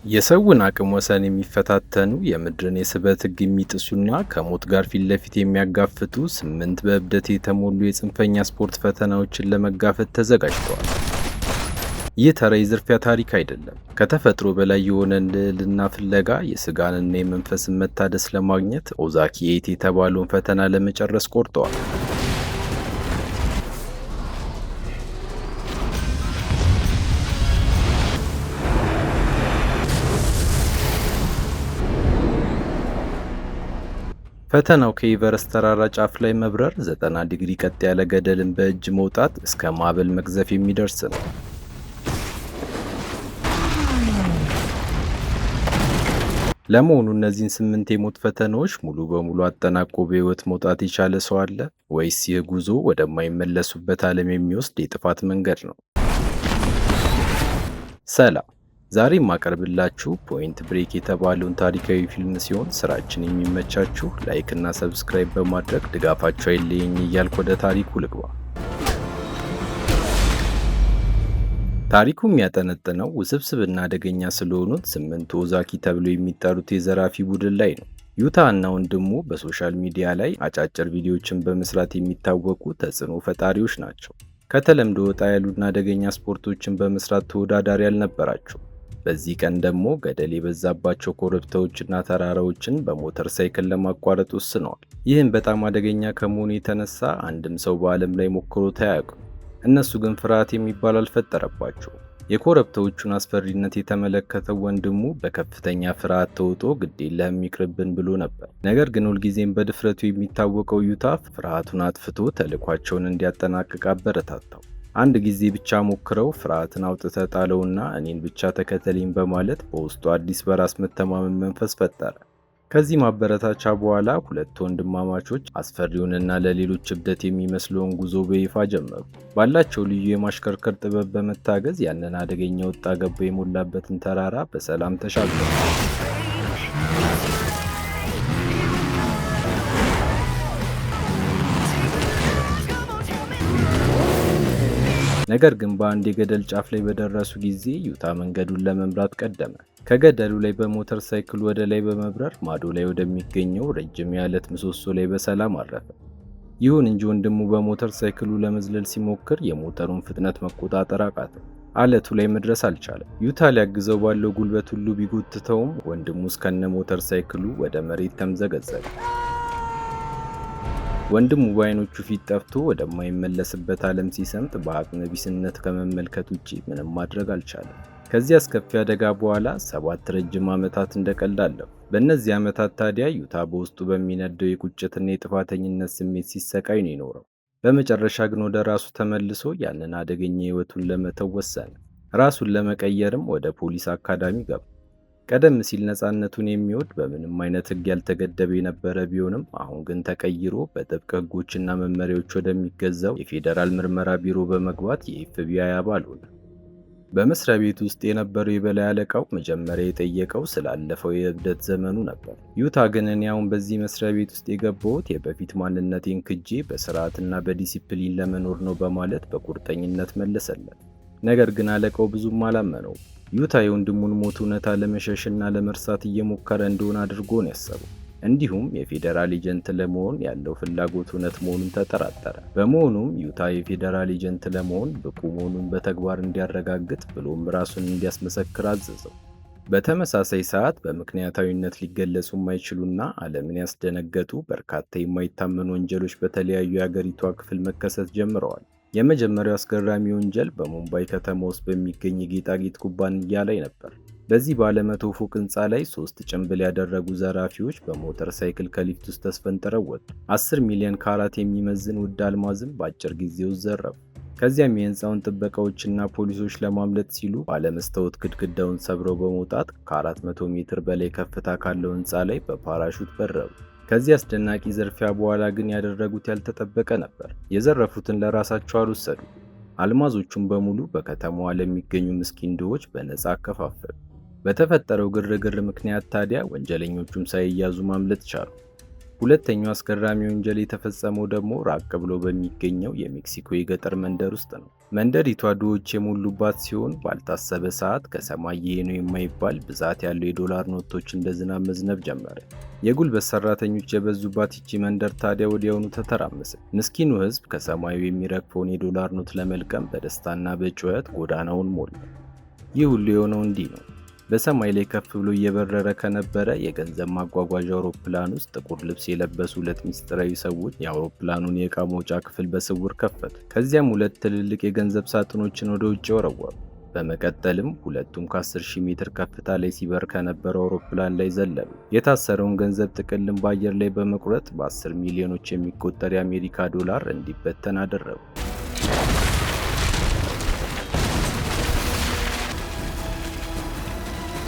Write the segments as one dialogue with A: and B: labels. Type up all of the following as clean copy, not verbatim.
A: የሰውን አቅም ወሰን የሚፈታተኑ የምድርን የስበት ሕግ የሚጥሱና ከሞት ጋር ፊት ለፊት የሚያጋፍጡ 8 በእብደት የተሞሉ የጽንፈኛ ስፖርት ፈተናዎችን ለመጋፈጥ ተዘጋጅተዋል። ይህ ተራ የዝርፊያ ታሪክ አይደለም። ከተፈጥሮ በላይ የሆነን ልዕልና ፍለጋ የስጋንና የመንፈስን መታደስ ለማግኘት ኦዛኪ 8 የተባለውን ፈተና ለመጨረስ ቆርጠዋል። ፈተናው ከኤቨረስት ተራራ ጫፍ ላይ መብረር፣ 90 ዲግሪ ቀጥ ያለ ገደልን በእጅ መውጣት እስከ ማዕበል መግዘፍ የሚደርስ ነው። ለመሆኑ እነዚህን 8 የሞት ፈተናዎች ሙሉ በሙሉ አጠናቆ በሕይወት መውጣት የቻለ ሰው አለ? ወይስ ይህ ጉዞ ወደማይመለሱበት ዓለም የሚወስድ የጥፋት መንገድ ነው? ሰላም። ዛሬ የማቀርብላችሁ ፖይንት ብሬክ የተባለውን ታሪካዊ ፊልም ሲሆን ስራችን የሚመቻችሁ ላይክ እና ሰብስክራይብ በማድረግ ድጋፋችሁ አይለየኝ እያልኩ ወደ ታሪኩ ልግባ። ታሪኩ የሚያጠነጥነው ውስብስብና አደገኛ ስለሆኑት 8 ኦዛኪ ተብለው የሚጠሩት የዘራፊ ቡድን ላይ ነው። ዩታ እና ወንድሙ በሶሻል ሚዲያ ላይ አጫጭር ቪዲዮዎችን በመስራት የሚታወቁ ተጽዕኖ ፈጣሪዎች ናቸው። ከተለምዶ ወጣ ያሉና አደገኛ ስፖርቶችን በመስራት ተወዳዳሪ አልነበራቸው። በዚህ ቀን ደግሞ ገደል የበዛባቸው ኮረብታዎችና ተራራዎችን በሞተር ሳይክል ለማቋረጥ ወስነዋል። ይህም በጣም አደገኛ ከመሆኑ የተነሳ አንድም ሰው በዓለም ላይ ሞክሮት አያውቅም። እነሱ ግን ፍርሃት የሚባል አልፈጠረባቸው። የኮረብታዎቹን አስፈሪነት የተመለከተው ወንድሙ በከፍተኛ ፍርሃት ተውጦ ግዴለህም ይቅርብን ብሎ ነበር። ነገር ግን ሁልጊዜም በድፍረቱ የሚታወቀው ዩታ ፍርሃቱን አጥፍቶ ተልዕኳቸውን እንዲያጠናቅቅ አበረታታው። አንድ ጊዜ ብቻ ሞክረው ፍርሃትን አውጥተህ ጣለውና እኔን ብቻ ተከተለኝ በማለት በውስጡ አዲስ በራስ መተማመን መንፈስ ፈጠረ። ከዚህ ማበረታቻ በኋላ ሁለት ወንድማማቾች አስፈሪውንና ለሌሎች እብደት የሚመስለውን ጉዞ በይፋ ጀመሩ። ባላቸው ልዩ የማሽከርከር ጥበብ በመታገዝ ያንን አደገኛ ወጣ ገባ የሞላበትን ተራራ በሰላም ተሻገሩ። ነገር ግን በአንድ የገደል ጫፍ ላይ በደረሱ ጊዜ ዩታ መንገዱን ለመምራት ቀደመ። ከገደሉ ላይ በሞተር ሳይክል ወደ ላይ በመብረር ማዶ ላይ ወደሚገኘው ረጅም የዓለት ምሰሶ ላይ በሰላም አረፈ። ይሁን እንጂ ወንድሙ በሞተር ሳይክሉ ለመዝለል ሲሞክር የሞተሩን ፍጥነት መቆጣጠር አቃተው። አለቱ ላይ መድረስ አልቻለም። ዩታ ሊያግዘው ባለው ጉልበት ሁሉ ቢጎትተውም ወንድሙ እስከነ ሞተር ሳይክሉ ወደ መሬት ተምዘገዘገ። ወንድሙ በዓይኖቹ ፊት ጠፍቶ ወደማይመለስበት ዓለም ሲሰምጥ በአቅመ ቢስነት ከመመልከት ውጪ ምንም ማድረግ አልቻለም። ከዚህ አስከፊ አደጋ በኋላ 7 ረጅም ዓመታት እንደቀልድ አለፉ። በእነዚህ ዓመታት ታዲያ ዩታ በውስጡ በሚነደው የቁጭትና የጥፋተኝነት ስሜት ሲሰቃይ ነው የኖረው። በመጨረሻ ግን ወደ ራሱ ተመልሶ ያንን አደገኛ ሕይወቱን ለመተው ወሰነ። ራሱን ለመቀየርም ወደ ፖሊስ አካዳሚ ገባ። ቀደም ሲል ነፃነቱን የሚወድ በምንም አይነት ሕግ ያልተገደበ የነበረ ቢሆንም አሁን ግን ተቀይሮ በጥብቅ ሕጎችና መመሪያዎች ወደሚገዛው የፌዴራል ምርመራ ቢሮ በመግባት የኤፍቢአይ አባል ሆነ። በመስሪያ ቤት ውስጥ የነበረው የበላይ አለቃው መጀመሪያ የጠየቀው ስላለፈው የእብደት ዘመኑ ነበር። ዩታ ግን እኔ አሁን በዚህ መስሪያ ቤት ውስጥ የገባሁት የበፊት ማንነቴን ክጄ በስርዓትና በዲሲፕሊን ለመኖር ነው በማለት በቁርጠኝነት መለሰለት። ነገር ግን አለቃው ብዙም አላመነው። ዩታ የወንድሙን ሞት እውነታ ለመሸሽና ለመርሳት እየሞከረ እንደሆነ አድርጎ ነው ያሰበው። እንዲሁም የፌዴራል ኤጀንት ለመሆን ያለው ፍላጎት እውነት መሆኑን ተጠራጠረ። በመሆኑም ዩታ የፌዴራል ኤጀንት ለመሆን ብቁ መሆኑን በተግባር እንዲያረጋግጥ ብሎም ራሱን እንዲያስመሰክር አዘዘው። በተመሳሳይ ሰዓት በምክንያታዊነት ሊገለጹ የማይችሉና ዓለምን ያስደነገጡ በርካታ የማይታመኑ ወንጀሎች በተለያዩ የአገሪቷ ክፍል መከሰት ጀምረዋል። የመጀመሪያው አስገራሚ ወንጀል በሙምባይ ከተማ ውስጥ በሚገኝ የጌጣጌጥ ኩባንያ ላይ ነበር። በዚህ ባለ 100 ፎቅ ህንፃ ላይ 3 ጭንብል ያደረጉ ዘራፊዎች በሞተር ሳይክል ከሊፍት ውስጥ ተስፈንጥረው ወጡ። 10 ሚሊዮን ካራት የሚመዝን ውድ አልማዝም በአጭር ጊዜ ውስጥ ዘረፉ። ከዚያም የህንፃውን ጥበቃዎችና ፖሊሶች ለማምለጥ ሲሉ ባለመስታወት ግድግዳውን ሰብረው በመውጣት ከ400 ሜትር በላይ ከፍታ ካለው ህንፃ ላይ በፓራሹት በረሩ። ከዚህ አስደናቂ ዝርፊያ በኋላ ግን ያደረጉት ያልተጠበቀ ነበር። የዘረፉትን ለራሳቸው አልወሰዱ። አልማዞቹን በሙሉ በከተማዋ ለሚገኙ ምስኪን ድሆች በነፃ አከፋፈሉ። በተፈጠረው ግርግር ምክንያት ታዲያ ወንጀለኞቹም ሳይያዙ ማምለጥ ቻሉ። ሁለተኛው አስገራሚ ወንጀል የተፈጸመው ደግሞ ራቅ ብሎ በሚገኘው የሜክሲኮ የገጠር መንደር ውስጥ ነው። መንደሪቷ ድሆች የሞሉባት ሲሆን ባልታሰበ ሰዓት ከሰማይ ይሄ ነው የማይባል ብዛት ያለው የዶላር ኖቶች እንደ ዝናብ መዝነብ ጀመረ። የጉልበት ሰራተኞች የበዙባት ይቺ መንደር ታዲያ ወዲያውኑ ተተራመሰ። ምስኪኑ ሕዝብ ከሰማዩ የሚረግፈውን የዶላር ኖት ለመልቀም በደስታና በጩኸት ጎዳናውን ሞላ። ይህ ሁሉ የሆነው እንዲህ ነው። በሰማይ ላይ ከፍ ብሎ እየበረረ ከነበረ የገንዘብ ማጓጓዣ አውሮፕላን ውስጥ ጥቁር ልብስ የለበሱ ሁለት ምስጢራዊ ሰዎች የአውሮፕላኑን የዕቃ መውጫ ክፍል በስውር ከፈቱ። ከዚያም ሁለት ትልልቅ የገንዘብ ሳጥኖችን ወደ ውጭ ወረወሩ። በመቀጠልም ሁለቱም ከ10,000 ሜትር ከፍታ ላይ ሲበር ከነበረው አውሮፕላን ላይ ዘለሉ። የታሰረውን ገንዘብ ጥቅልን በአየር ላይ በመቁረጥ በ10 ሚሊዮኖች የሚቆጠር የአሜሪካ ዶላር እንዲበተን አደረጉ።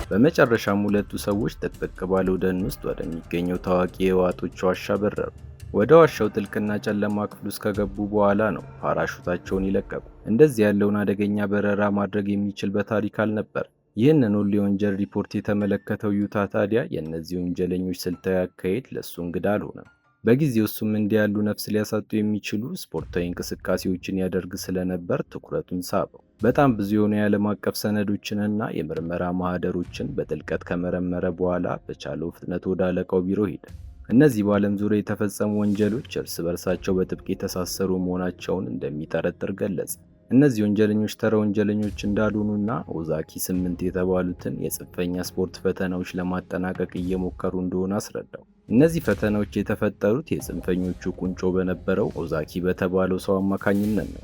A: በመጨረሻም ሁለቱ ሰዎች ጥቅጥቅ ባለው ደን ውስጥ ወደሚገኘው ታዋቂ የህወሓቶች ዋሻ በረሩ። ወደ ዋሻው ጥልቅና ጨለማ ክፍል ውስጥ ከገቡ በኋላ ነው ፓራሹታቸውን ይለቀቁ። እንደዚህ ያለውን አደገኛ በረራ ማድረግ የሚችል በታሪክ አልነበር። ይህንን ሁሉ የወንጀል ሪፖርት የተመለከተው ዩታ ታዲያ የእነዚህ ወንጀለኞች ስልታዊ አካሄድ ለእሱ እንግዳ አልሆነም። በጊዜው እሱም እንዲህ ያሉ ነፍስ ሊያሳጡ የሚችሉ ስፖርታዊ እንቅስቃሴዎችን ያደርግ ስለነበር ትኩረቱን ሳበው። በጣም ብዙ የሆኑ የዓለም አቀፍ ሰነዶችንና የምርመራ ማህደሮችን በጥልቀት ከመረመረ በኋላ በቻለው ፍጥነት ወደ አለቃው ቢሮ ሄደ። እነዚህ በዓለም ዙሪያ የተፈጸሙ ወንጀሎች እርስ በርሳቸው በጥብቅ የተሳሰሩ መሆናቸውን እንደሚጠረጥር ገለጸ። እነዚህ ወንጀለኞች ተራ ወንጀለኞች እንዳልሆኑና ኦዛኪ 8 የተባሉትን የጽንፈኛ ስፖርት ፈተናዎች ለማጠናቀቅ እየሞከሩ እንደሆነ አስረዳው። እነዚህ ፈተናዎች የተፈጠሩት የጽንፈኞቹ ቁንጮ በነበረው ኦዛኪ በተባለው ሰው አማካኝነት ነው።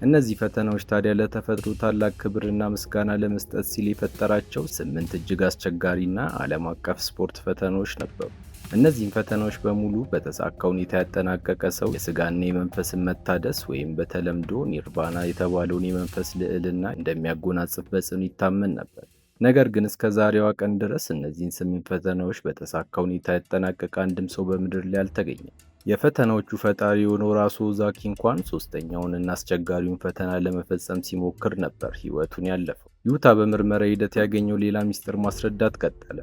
A: እነዚህ ፈተናዎች ታዲያ ለተፈጥሮ ታላቅ ክብርና ምስጋና ለመስጠት ሲል የፈጠራቸው 8 እጅግ አስቸጋሪና ዓለም አቀፍ ስፖርት ፈተናዎች ነበሩ። እነዚህም ፈተናዎች በሙሉ በተሳካ ሁኔታ ያጠናቀቀ ሰው የስጋና የመንፈስን መታደስ ወይም በተለምዶ ኒርቫና የተባለውን የመንፈስ ልዕልና እንደሚያጎናጽፍ በጽኑ ይታመን ነበር። ነገር ግን እስከ ዛሬዋ ቀን ድረስ እነዚህን 8 ፈተናዎች በተሳካ ሁኔታ ያጠናቀቀ አንድም ሰው በምድር ላይ አልተገኘም። የፈተናዎቹ ፈጣሪ የሆነው ራሱ ኦዛኪ እንኳን ሶስተኛውንና አስቸጋሪውን ፈተና ለመፈጸም ሲሞክር ነበር ሕይወቱን ያለፈው። ዩታ በምርመራ ሂደት ያገኘው ሌላ ሚስጥር ማስረዳት ቀጠለ።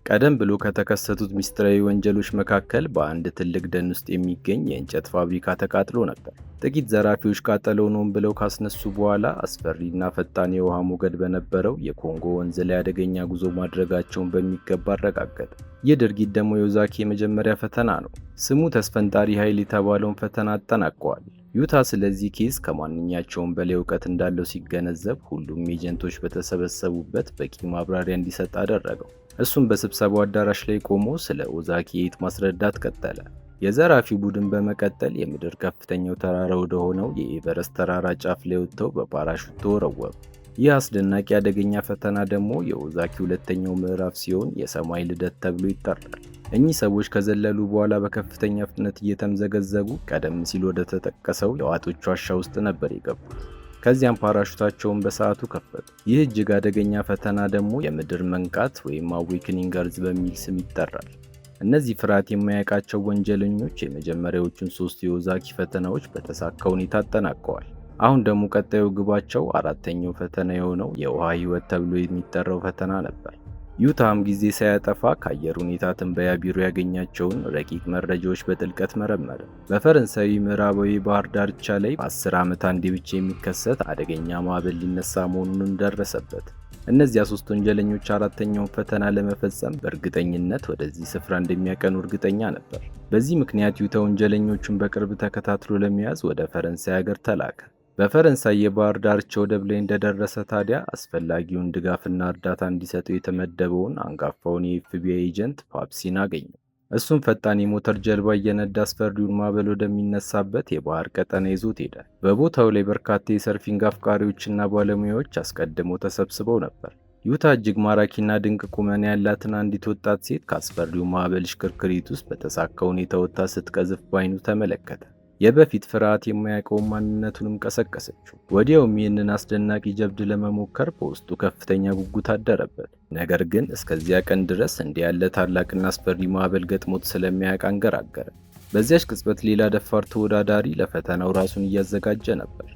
A: ቀደም ብሎ ከተከሰቱት ሚስጥራዊ ወንጀሎች መካከል በአንድ ትልቅ ደን ውስጥ የሚገኝ የእንጨት ፋብሪካ ተቃጥሎ ነበር። ጥቂት ዘራፊዎች ቃጠሎውን ሆን ብለው ካስነሱ በኋላ አስፈሪና ፈጣን የውሃ ሞገድ በነበረው የኮንጎ ወንዝ ላይ አደገኛ ጉዞ ማድረጋቸውን በሚገባ አረጋገጠ። ይህ ድርጊት ደግሞ የኦዛኪ የመጀመሪያ ፈተና ነው። ስሙ ተስፈንጣሪ ኃይል የተባለውን ፈተና አጠናቀዋል። ዩታ ስለዚህ ኬዝ ከማንኛቸውም በላይ እውቀት እንዳለው ሲገነዘብ ሁሉም ኤጀንቶች በተሰበሰቡበት በቂ ማብራሪያ እንዲሰጥ አደረገው። እሱም በስብሰባው አዳራሽ ላይ ቆሞ ስለ ኦዛኪ ኤት ማስረዳት ቀጠለ። የዘራፊው ቡድን በመቀጠል የምድር ከፍተኛው ተራራ ወደ ሆነው የኤቨረስት ተራራ ጫፍ ላይ ወጥተው በፓራሹት ተወረወሩ። ይህ አስደናቂ አደገኛ ፈተና ደግሞ የኦዛኪ ሁለተኛው ምዕራፍ ሲሆን የሰማይ ልደት ተብሎ ይጠራል። እኚህ ሰዎች ከዘለሉ በኋላ በከፍተኛ ፍጥነት እየተምዘገዘጉ ቀደም ሲል ወደ ተጠቀሰው የህወሓቶች ዋሻ ውስጥ ነበር የገቡት። ከዚያም ፓራሹታቸውን በሰዓቱ ከፈቱ። ይህ እጅግ አደገኛ ፈተና ደግሞ የምድር መንቃት ወይም አዌክኒንግ እርዝ በሚል ስም ይጠራል። እነዚህ ፍርሃት የማያውቃቸው ወንጀለኞች የመጀመሪያዎቹን 3 የኦዛኪ ፈተናዎች በተሳካ ሁኔታ አጠናቀዋል። አሁን ደግሞ ቀጣዩ ግባቸው አራተኛው ፈተና የሆነው የውሃ ህይወት ተብሎ የሚጠራው ፈተና ነበር። ዩታም ጊዜ ሳያጠፋ ከአየር ሁኔታ ትንበያ ቢሮ ያገኛቸውን ረቂቅ መረጃዎች በጥልቀት መረመረ። በፈረንሳዊ ምዕራባዊ ባህር ዳርቻ ላይ በ10 ዓመት አንዴ ብቻ የሚከሰት አደገኛ ማዕበል ሊነሳ መሆኑንም ደረሰበት። እነዚያ 3 ወንጀለኞች አራተኛውን ፈተና ለመፈጸም በእርግጠኝነት ወደዚህ ስፍራ እንደሚያቀኑ እርግጠኛ ነበር። በዚህ ምክንያት ዩታ ወንጀለኞቹን በቅርብ ተከታትሎ ለመያዝ ወደ ፈረንሳይ ሀገር ተላከ። በፈረንሳይ የባህር ዳርቻ ወደብ ላይ እንደደረሰ ታዲያ አስፈላጊውን ድጋፍና እርዳታ እንዲሰጠው የተመደበውን አንጋፋውን የኤፍቢአይ ኤጀንት ፓፕሲን አገኘው። እሱም ፈጣን የሞተር ጀልባ እየነዳ አስፈሪውን ማዕበል ወደሚነሳበት የባህር ቀጠና ይዞት ሄደ። በቦታው ላይ በርካታ የሰርፊንግ አፍቃሪዎችና ባለሙያዎች አስቀድመው ተሰብስበው ነበር። ዩታ እጅግ ማራኪና ድንቅ ቁመና ያላትን አንዲት ወጣት ሴት ከአስፈሪው ማዕበል ሽክርክሪት ውስጥ በተሳካ ሁኔታ ወጥታ ስትቀዝፍ ባይኑ ተመለከተ። የበፊት ፍርሃት የማያውቀውን ማንነቱንም ቀሰቀሰችው። ወዲያውም ይህንን አስደናቂ ጀብድ ለመሞከር በውስጡ ከፍተኛ ጉጉት አደረበት። ነገር ግን እስከዚያ ቀን ድረስ እንዲህ ያለ ታላቅና አስፈሪ ማዕበል ገጥሞት ስለሚያውቅ አንገራገረ። በዚያች ቅጽበት ሌላ ደፋር ተወዳዳሪ ለፈተናው ራሱን እያዘጋጀ ነበር።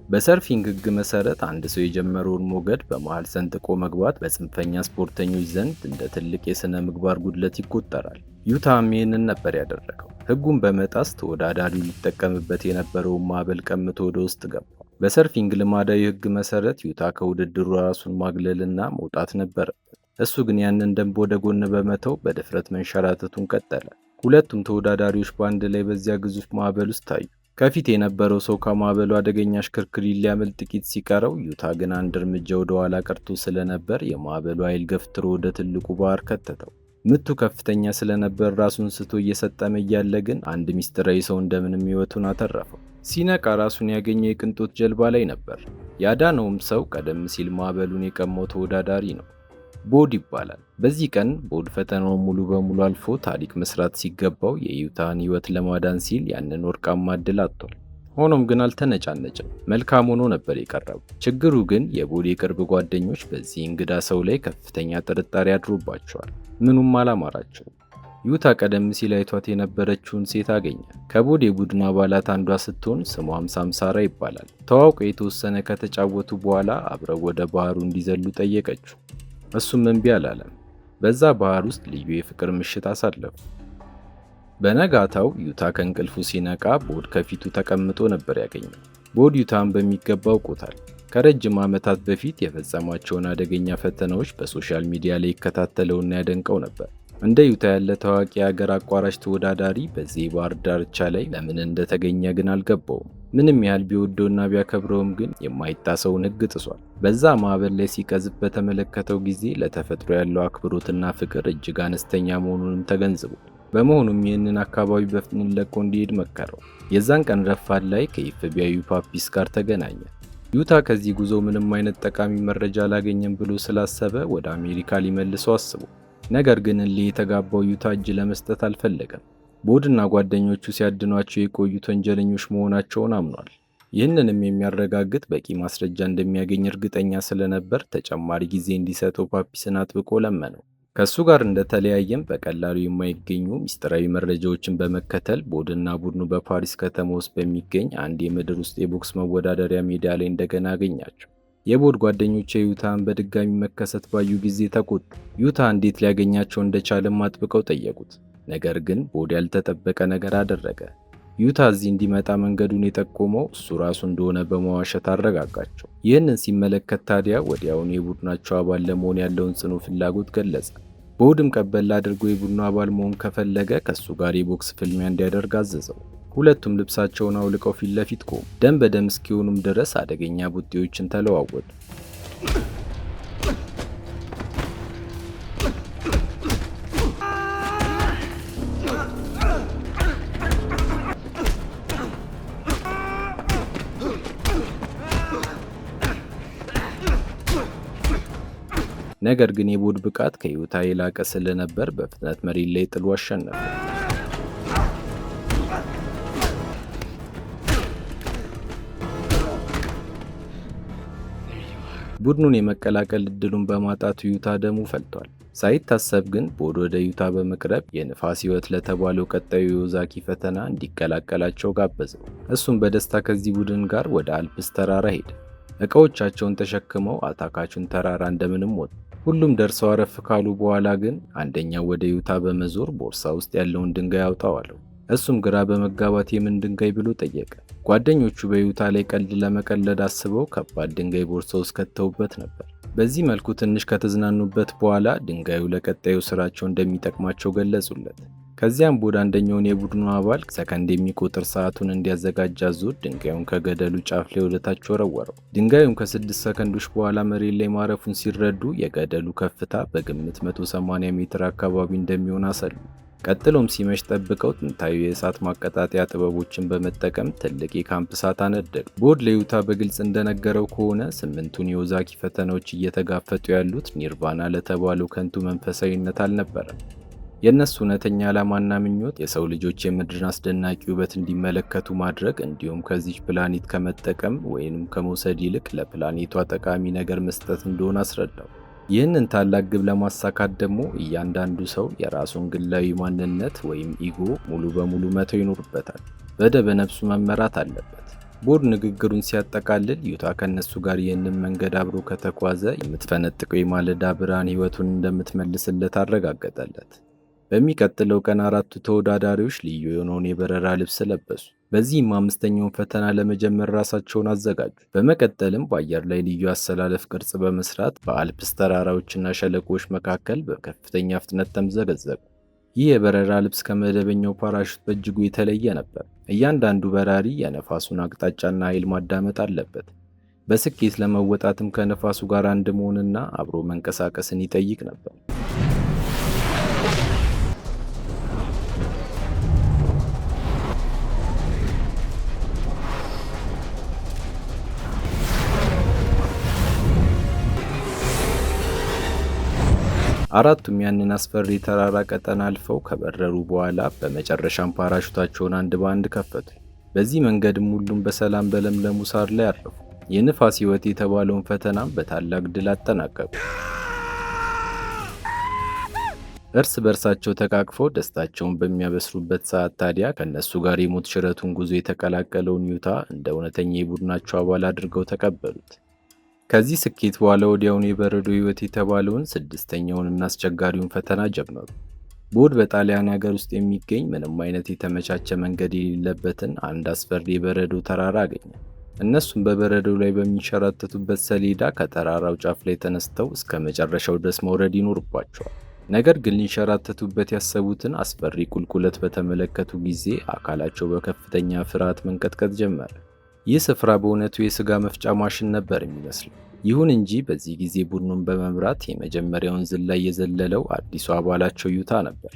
A: በሰርፊንግ ሕግ መሰረት አንድ ሰው የጀመረውን ሞገድ በመሃል ሰንጥቆ መግባት በጽንፈኛ ስፖርተኞች ዘንድ እንደ ትልቅ የሥነ ምግባር ጉድለት ይቆጠራል። ዩታም ይህንን ነበር ያደረገው። ሕጉን በመጣስ ተወዳዳሪው ሊጠቀምበት የነበረውን ማዕበል ቀምቶ ወደ ውስጥ ገባ። በሰርፊንግ ልማዳዊ ሕግ መሰረት ዩታ ከውድድሩ ራሱን ማግለልና መውጣት ነበረበት። እሱ ግን ያንን ደንብ ወደ ጎን በመተው በድፍረት መንሸራተቱን ቀጠለ። ሁለቱም ተወዳዳሪዎች በአንድ ላይ በዚያ ግዙፍ ማዕበል ውስጥ ታዩ። ከፊት የነበረው ሰው ከማዕበሉ አደገኛ ሽክርክሪት ሊያመልጥ ጥቂት ሲቀረው፣ ዩታ ግን አንድ እርምጃ ወደ ኋላ ቀርቶ ስለነበር የማዕበሉ ኃይል ገፍትሮ ወደ ትልቁ ባህር ከተተው። ምቱ ከፍተኛ ስለነበር ራሱን ስቶ እየሰጠመ እያለ ግን አንድ ሚስጥራዊ ሰው እንደምንም ሕይወቱን አተረፈው። ሲነቃ ራሱን ያገኘው የቅንጦት ጀልባ ላይ ነበር። ያዳነውም ሰው ቀደም ሲል ማዕበሉን የቀማው ተወዳዳሪ ነው። ቦድ ይባላል። በዚህ ቀን ቦድ ፈተናውን ሙሉ በሙሉ አልፎ ታሪክ መስራት ሲገባው የዩታን ሕይወት ለማዳን ሲል ያንን ወርቃማ ዕድል አጥቷል። ሆኖም ግን አልተነጫነጭም። መልካም ሆኖ ነበር የቀረበው። ችግሩ ግን የቦድ የቅርብ ጓደኞች በዚህ እንግዳ ሰው ላይ ከፍተኛ ጥርጣሬ አድሮባቸዋል። ምኑም አላማራቸው። ዩታ ቀደም ሲል አይቷት የነበረችውን ሴት አገኘ። ከቦድ የቡድን አባላት አንዷ ስትሆን ስሟም ሳምሳራ ይባላል። ተዋውቀው የተወሰነ ከተጫወቱ በኋላ አብረው ወደ ባህሩ እንዲዘሉ ጠየቀችው። እሱም እምቢ አላለም። በዛ ባህር ውስጥ ልዩ የፍቅር ምሽት አሳለፉ። በነጋታው ዩታ ከእንቅልፉ ሲነቃ ቦድ ከፊቱ ተቀምጦ ነበር ያገኘው። ቦድ ዩታን በሚገባ አውቆታል። ከረጅም ዓመታት በፊት የፈጸማቸውን አደገኛ ፈተናዎች በሶሻል ሚዲያ ላይ ይከታተለውና ያደንቀው ነበር። እንደ ዩታ ያለ ታዋቂ የሀገር አቋራጭ ተወዳዳሪ በዚህ ባህር ዳርቻ ላይ ለምን እንደተገኘ ግን አልገባውም። ምንም ያህል ቢወደውና ቢያከብረውም ግን የማይጣሰውን ሕግ ጥሷል። በዛ ማዕበል ላይ ሲቀዝፍ በተመለከተው ጊዜ ለተፈጥሮ ያለው አክብሮትና ፍቅር እጅግ አነስተኛ መሆኑንም ተገንዝቧል። በመሆኑም ይህንን አካባቢ በፍጥነት ለቆ እንዲሄድ መከረው። የዛን ቀን ረፋድ ላይ ከኤፍቢአዩ ፓፒስ ጋር ተገናኘ። ዩታ ከዚህ ጉዞ ምንም አይነት ጠቃሚ መረጃ አላገኘም ብሎ ስላሰበ ወደ አሜሪካ ሊመልሰው አስቦ፣ ነገር ግን እልህ የተጋባው ዩታ እጅ ለመስጠት አልፈለገም። ቦድና ጓደኞቹ ሲያድኗቸው የቆዩት ወንጀለኞች መሆናቸውን አምኗል። ይህንንም የሚያረጋግጥ በቂ ማስረጃ እንደሚያገኝ እርግጠኛ ስለነበር ተጨማሪ ጊዜ እንዲሰጠው ፓፒስን አጥብቆ ለመነው። ከእሱ ጋር እንደተለያየም በቀላሉ የማይገኙ ሚስጥራዊ መረጃዎችን በመከተል ቦድና ቡድኑ በፓሪስ ከተማ ውስጥ በሚገኝ አንድ የምድር ውስጥ የቦክስ መወዳደሪያ ሜዳ ላይ እንደገና አገኛቸው። የቦድ ጓደኞች ዩታን በድጋሚ መከሰት ባዩ ጊዜ ተቆጡ። ዩታ እንዴት ሊያገኛቸው እንደቻለም አጥብቀው ጠየቁት። ነገር ግን ቦድ ያልተጠበቀ ነገር አደረገ። ዩታ እዚህ እንዲመጣ መንገዱን የጠቆመው እሱ ራሱ እንደሆነ በመዋሸት አረጋጋቸው። ይህንን ሲመለከት ታዲያ ወዲያውኑ የቡድናቸው አባል ለመሆን ያለውን ጽኑ ፍላጎት ገለጸ። ቦድም ቀበል አድርጎ የቡድኑ አባል መሆን ከፈለገ ከሱ ጋር የቦክስ ፍልሚያ እንዲያደርግ አዘዘው። ሁለቱም ልብሳቸውን አውልቀው ፊት ለፊት ቆሙ። ደም በደም እስኪሆኑም ድረስ አደገኛ ቡጢዎችን ተለዋወጡ። ነገር ግን የቦድ ብቃት ከዩታ የላቀ ስለነበር በፍጥነት መሬት ላይ ጥሎ አሸነፈ። ቡድኑን የመቀላቀል እድሉን በማጣቱ ዩታ ደሙ ፈልቷል። ሳይታሰብ ግን ቦድ ወደ ዩታ በመቅረብ የንፋስ ሕይወት ለተባለው ቀጣዩ የኦዛኪ ፈተና እንዲቀላቀላቸው ጋበዘው። እሱም በደስታ ከዚህ ቡድን ጋር ወደ አልፕስ ተራራ ሄደ። ዕቃዎቻቸውን ተሸክመው አታካቹን ተራራ እንደምንም ወጡ። ሁሉም ደርሰው አረፍ ካሉ በኋላ ግን አንደኛው ወደ ዩታ በመዞር ቦርሳ ውስጥ ያለውን ድንጋይ አውጣው አለው። እሱም ግራ በመጋባት የምን ድንጋይ ብሎ ጠየቀ። ጓደኞቹ በዩታ ላይ ቀልድ ለመቀለድ አስበው ከባድ ድንጋይ ቦርሳ ውስጥ ከተውበት ነበር። በዚህ መልኩ ትንሽ ከተዝናኑበት በኋላ ድንጋዩ ለቀጣዩ ስራቸው እንደሚጠቅማቸው ገለጹለት። ከዚያም ቦድ አንደኛውን የቡድኑ አባል ሰከንድ የሚቆጥር ሰዓቱን እንዲያዘጋጅ አዞት ድንጋዩን ከገደሉ ጫፍ ላይ ወደታች ወረወረው። ድንጋዩም ከ6 ሰከንዶች በኋላ መሬት ላይ ማረፉን ሲረዱ የገደሉ ከፍታ በግምት 180 ሜትር አካባቢ እንደሚሆን አሰሉ። ቀጥሎም ሲመሽ ጠብቀው ጥንታዊ የእሳት ማቀጣጠያ ጥበቦችን በመጠቀም ትልቅ የካምፕ እሳት አነደዱ። ቦድ ለዩታ በግልጽ እንደነገረው ከሆነ 8ቱን የኦዛኪ ፈተናዎች እየተጋፈጡ ያሉት ኒርቫና ለተባለው ከንቱ መንፈሳዊነት አልነበረም። የእነሱ እውነተኛ ዓላማና ምኞት የሰው ልጆች የምድርን አስደናቂ ውበት እንዲመለከቱ ማድረግ እንዲሁም ከዚች ፕላኔት ከመጠቀም ወይንም ከመውሰድ ይልቅ ለፕላኔቷ ጠቃሚ ነገር መስጠት እንደሆነ አስረዳው። ይህንን ታላቅ ግብ ለማሳካት ደግሞ እያንዳንዱ ሰው የራሱን ግላዊ ማንነት ወይም ኢጎ ሙሉ በሙሉ መተው ይኖርበታል። በነፍሱ መመራት አለበት። ቦድ ንግግሩን ሲያጠቃልል ዩታ ከነሱ ጋር ይህንን መንገድ አብሮ ከተጓዘ የምትፈነጥቀው የማለዳ ብርሃን ሕይወቱን እንደምትመልስለት አረጋገጠለት። በሚቀጥለው ቀን አራቱ ተወዳዳሪዎች ልዩ የሆነውን የበረራ ልብስ ለበሱ። በዚህም አምስተኛውን ፈተና ለመጀመር ራሳቸውን አዘጋጁ። በመቀጠልም በአየር ላይ ልዩ አሰላለፍ ቅርጽ በመስራት በአልፕስ ተራራዎችና ሸለቆዎች መካከል በከፍተኛ ፍጥነት ተምዘገዘጉ። ይህ የበረራ ልብስ ከመደበኛው ፓራሹት በእጅጉ የተለየ ነበር። እያንዳንዱ በራሪ የነፋሱን አቅጣጫና ኃይል ማዳመጥ አለበት። በስኬት ለመወጣትም ከነፋሱ ጋር አንድ መሆንና አብሮ መንቀሳቀስን ይጠይቅ ነበር። አራቱም ያንን አስፈሪ ተራራ ቀጠና አልፈው ከበረሩ በኋላ በመጨረሻም ፓራሹታቸውን አንድ በአንድ ከፈቱ። በዚህ መንገድም ሁሉም በሰላም በለምለሙ ሳር ላይ አረፉ። የንፋስ ሕይወት የተባለውን ፈተናም በታላቅ ድል አጠናቀቁ። እርስ በርሳቸው ተቃቅፈው ደስታቸውን በሚያበስሩበት ሰዓት ታዲያ ከነሱ ጋር የሞት ሽረቱን ጉዞ የተቀላቀለውን ዩታ እንደ እውነተኛ የቡድናቸው አባል አድርገው ተቀበሉት። ከዚህ ስኬት በኋላ ወዲያውኑ የበረዶ ሕይወት የተባለውን ስድስተኛውንና አስቸጋሪውን ፈተና ጀመሩ። ቦድ በጣሊያን ሀገር ውስጥ የሚገኝ ምንም አይነት የተመቻቸ መንገድ የሌለበትን አንድ አስፈሪ የበረዶ ተራራ አገኘ። እነሱም በበረዶው ላይ በሚንሸራተቱበት ሰሌዳ ከተራራው ጫፍ ላይ ተነስተው እስከ መጨረሻው ድረስ መውረድ ይኖርባቸዋል። ነገር ግን ሊንሸራተቱበት ያሰቡትን አስፈሪ ቁልቁለት በተመለከቱ ጊዜ አካላቸው በከፍተኛ ፍርሃት መንቀጥቀጥ ጀመረ። ይህ ስፍራ በእውነቱ የሥጋ መፍጫ ማሽን ነበር የሚመስለው። ይሁን እንጂ በዚህ ጊዜ ቡድኑን በመምራት የመጀመሪያውን ዝላይ የዘለለው አዲሱ አባላቸው ዩታ ነበር።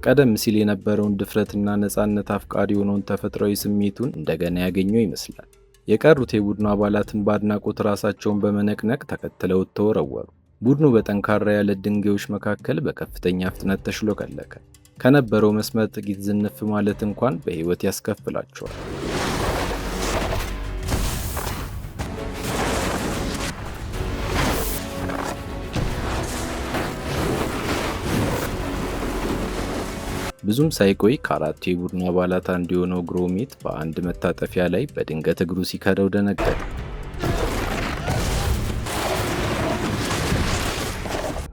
A: ቀደም ሲል የነበረውን ድፍረትና ነፃነት አፍቃሪ የሆነውን ተፈጥሯዊ ስሜቱን እንደገና ያገኘው ይመስላል። የቀሩት የቡድኑ አባላትን በአድናቆት ራሳቸውን በመነቅነቅ ተከትለው ተወረወሩ። ቡድኑ በጠንካራ ያለ ድንጋዮች መካከል በከፍተኛ ፍጥነት ተሽሎከለከ። ከነበረው መስመር ጥቂት ዝንፍ ማለት እንኳን በሕይወት ያስከፍላቸዋል። ብዙም ሳይቆይ ከአራቱ የቡድኑ አባላት አንዱ የሆነው ግሮሜት በአንድ መታጠፊያ ላይ በድንገት እግሩ ሲከደው ደነገጠ።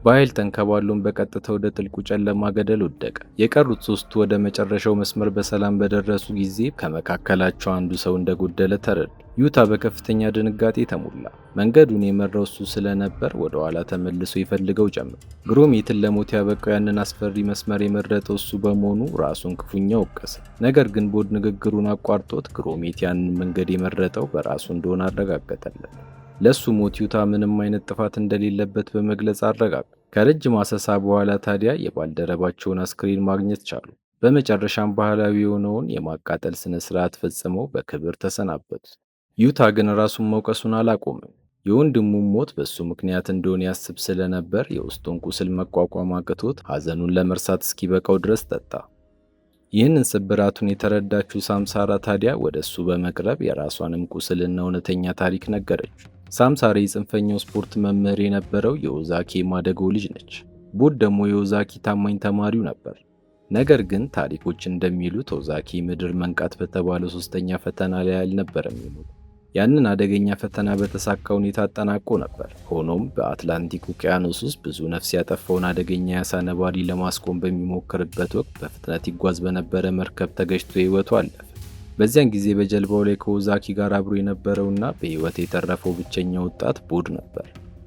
A: በኃይል ተንከባሎን በቀጥታ ወደ ጥልቁ ጨለማ ገደል ወደቀ። የቀሩት ሶስቱ ወደ መጨረሻው መስመር በሰላም በደረሱ ጊዜ ከመካከላቸው አንዱ ሰው እንደጎደለ ተረዱ። ዩታ በከፍተኛ ድንጋጤ ተሞላ። መንገዱን የመራው እሱ ስለነበር ወደ ኋላ ተመልሶ ይፈልገው ጀመር። ግሮሜትን ለሞት ያበቃው ያንን አስፈሪ መስመር የመረጠው እሱ በመሆኑ ራሱን ክፉኛ ወቀሰ። ነገር ግን ቦድ ንግግሩን አቋርጦት ግሮሜት ያንን መንገድ የመረጠው በራሱ እንደሆነ አረጋገጠለት። ለሱ ሞት ዩታ ምንም አይነት ጥፋት እንደሌለበት በመግለጽ አረጋገጠ። ከረጅም አሰሳ በኋላ ታዲያ የባልደረባቸውን አስክሬን ማግኘት ቻሉ። በመጨረሻም ባህላዊ የሆነውን የማቃጠል ስነ ስርዓት ፈጽመው በክብር ተሰናበቱ። ዩታ ግን ራሱን መውቀሱን አላቆምም። የወንድሙም ሞት በሱ ምክንያት እንደሆነ ያስብ ስለነበር የውስጡን ቁስል መቋቋም አቅቶት ሐዘኑን ለመርሳት እስኪበቃው ድረስ ጠጣ። ይህንን ስብራቱን የተረዳችው ሳምሳራ ታዲያ ወደ እሱ በመቅረብ የራሷንም ቁስልና እውነተኛ ታሪክ ነገረችው። ሳምሳራ የጽንፈኛው ስፖርት መምህር የነበረው የኦዛኪ የማደጎ ልጅ ነች። ቦድ ደግሞ የኦዛኪ ታማኝ ተማሪው ነበር። ነገር ግን ታሪኮች እንደሚሉት ኦዛኪ ምድር መንቃት በተባለው ሶስተኛ ፈተና ላይ አልነበረም የሚሉት። ያንን አደገኛ ፈተና በተሳካ ሁኔታ አጠናቆ ነበር። ሆኖም በአትላንቲክ ውቅያኖስ ውስጥ ብዙ ነፍስ ያጠፋውን አደገኛ የአሳ ነባሪ ለማስቆም በሚሞክርበት ወቅት በፍጥነት ይጓዝ በነበረ መርከብ ተገጭቶ ሕይወቱ አለፈ። በዚያን ጊዜ በጀልባው ላይ ከኦዛኪ ጋር አብሮ የነበረውና በሕይወት የተረፈው ብቸኛ ወጣት ቦድ ነበር።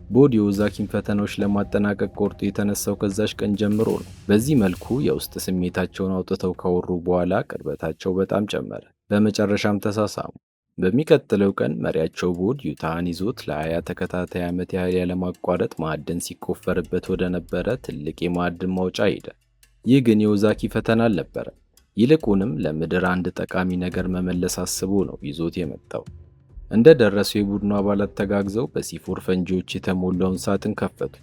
A: ቦድ የኦዛኪን ፈተናዎች ለማጠናቀቅ ቆርጦ የተነሳው ከዛሽ ቀን ጀምሮ ነው። በዚህ መልኩ የውስጥ ስሜታቸውን አውጥተው ካወሩ በኋላ ቅርበታቸው በጣም ጨመረ። በመጨረሻም ተሳሳሙ። በሚቀጥለው ቀን መሪያቸው ቦድ ዩታን ይዞት ለ20 ተከታታይ ዓመት ያህል ያለማቋረጥ ማዕድን ሲቆፈርበት ወደ ነበረ ትልቅ የማዕድን ማውጫ ሄደ። ይህ ግን የኦዛኪ ፈተና አልነበረም። ይልቁንም ለምድር አንድ ጠቃሚ ነገር መመለስ አስቦ ነው ይዞት የመጣው። እንደ ደረሱ የቡድኑ አባላት ተጋግዘው በሲፎር ፈንጂዎች የተሞላውን ሳጥን ከፈቱ።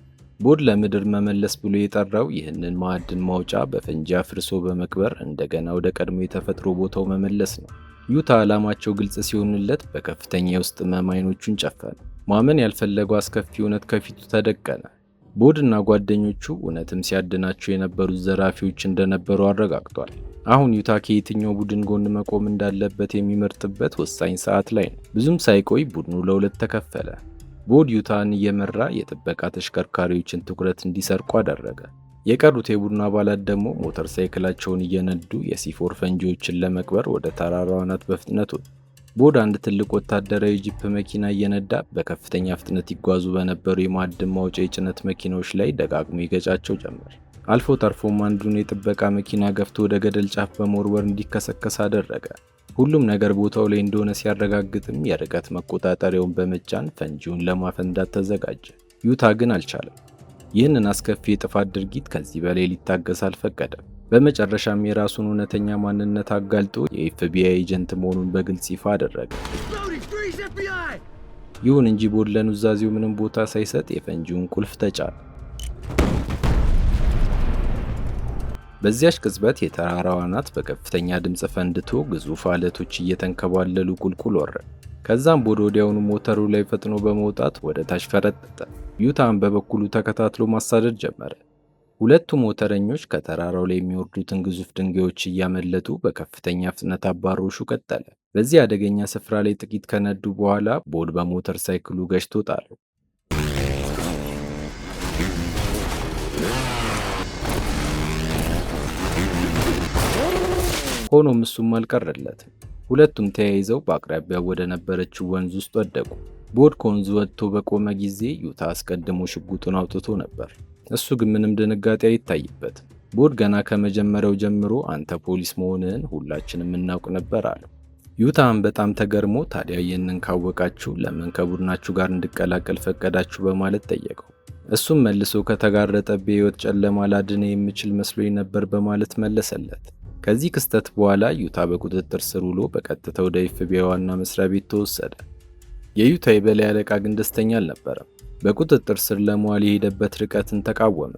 A: ቦድ ለምድር መመለስ ብሎ የጠራው ይህንን ማዕድን ማውጫ በፈንጂ አፍርሶ በመቅበር እንደገና ወደ ቀድሞ የተፈጥሮ ቦታው መመለስ ነው። ዩታ ዓላማቸው ግልጽ ሲሆንለት በከፍተኛ የውስጥ ሕመም ዓይኖቹን ጨፈነ። ማመን ያልፈለገው አስከፊ እውነት ከፊቱ ተደቀነ። ቦድና ጓደኞቹ እውነትም ሲያድናቸው የነበሩት ዘራፊዎች እንደነበሩ አረጋግጧል። አሁን ዩታ ከየትኛው ቡድን ጎን መቆም እንዳለበት የሚመርጥበት ወሳኝ ሰዓት ላይ ነው። ብዙም ሳይቆይ ቡድኑ ለሁለት ተከፈለ። ቦድ ዩታን እየመራ የጥበቃ ተሽከርካሪዎችን ትኩረት እንዲሰርቁ አደረገ። የቀሩት የቡድኑ አባላት ደግሞ ሞተር ሳይክላቸውን እየነዱ የሲፎር ፈንጂዎችን ለመቅበር ወደ ተራራው አናት በፍጥነት ወጡ። ቦድ አንድ ትልቅ ወታደራዊ ጂፕ መኪና እየነዳ በከፍተኛ ፍጥነት ይጓዙ በነበሩ የማዕድን ማውጫ የጭነት መኪናዎች ላይ ደጋግሞ ይገጫቸው ጀመር። አልፎ ተርፎም አንዱን የጥበቃ መኪና ገፍቶ ወደ ገደል ጫፍ በመወርወር እንዲከሰከስ አደረገ። ሁሉም ነገር ቦታው ላይ እንደሆነ ሲያረጋግጥም የርቀት መቆጣጠሪያውን በመጫን ፈንጂውን ለማፈንዳት ተዘጋጀ። ዩታ ግን አልቻለም። ይህንን አስከፊ የጥፋት ድርጊት ከዚህ በላይ ሊታገስ አልፈቀደም። በመጨረሻም የራሱን እውነተኛ ማንነት አጋልጦ የኤፍቢአይ ኤጀንት መሆኑን በግልጽ ይፋ አደረገ። ይሁን እንጂ ቦድ ለኑዛዜው ምንም ቦታ ሳይሰጥ የፈንጂውን ቁልፍ ተጫነ። በዚያች ቅጽበት የተራራው አናት በከፍተኛ ድምፅ ፈንድቶ ግዙፍ አለቶች እየተንከባለሉ ቁልቁል ወረደ። ከዛም ቦድ ወዲያውኑ ሞተሩ ላይ ፈጥኖ በመውጣት ወደ ታች ፈረጠጠ። ዩታን በበኩሉ ተከታትሎ ማሳደድ ጀመረ። ሁለቱ ሞተረኞች ከተራራው ላይ የሚወርዱትን ግዙፍ ድንጋዮች እያመለጡ በከፍተኛ ፍጥነት አባሮሹ ቀጠለ። በዚህ አደገኛ ስፍራ ላይ ጥቂት ከነዱ በኋላ ቦድ በሞተር ሳይክሉ ገጭቶ ጣለው። ሆኖም እሱም አልቀረለትም። ሁለቱም ተያይዘው በአቅራቢያው ወደ ነበረችው ወንዝ ውስጥ ወደቁ። ቦድ ከወንዙ ወጥቶ በቆመ ጊዜ ዩታ አስቀድሞ ሽጉጡን አውጥቶ ነበር። እሱ ግን ምንም ድንጋጤ አይታይበትም። ቦድ ገና ከመጀመሪያው ጀምሮ አንተ ፖሊስ መሆንህን ሁላችንም እናውቅ ነበር አለው። ዩታም በጣም ተገርሞ ታዲያ ይህንን ካወቃችሁ ለምን ከቡድናችሁ ጋር እንድቀላቀል ፈቀዳችሁ በማለት ጠየቀው። እሱም መልሶ ከተጋረጠብህ የህይወት ጨለማ ላድንህ የምችል መስሎኝ ነበር በማለት መለሰለት። ከዚህ ክስተት በኋላ ዩታ በቁጥጥር ስር ውሎ በቀጥታ ወደ ኤፍቢአይ ዋና መስሪያ ቤት ተወሰደ። የዩታ የበላይ አለቃ ግን ደስተኛ አልነበረም። በቁጥጥር ስር ለመዋል የሄደበት ርቀትን ተቃወመ።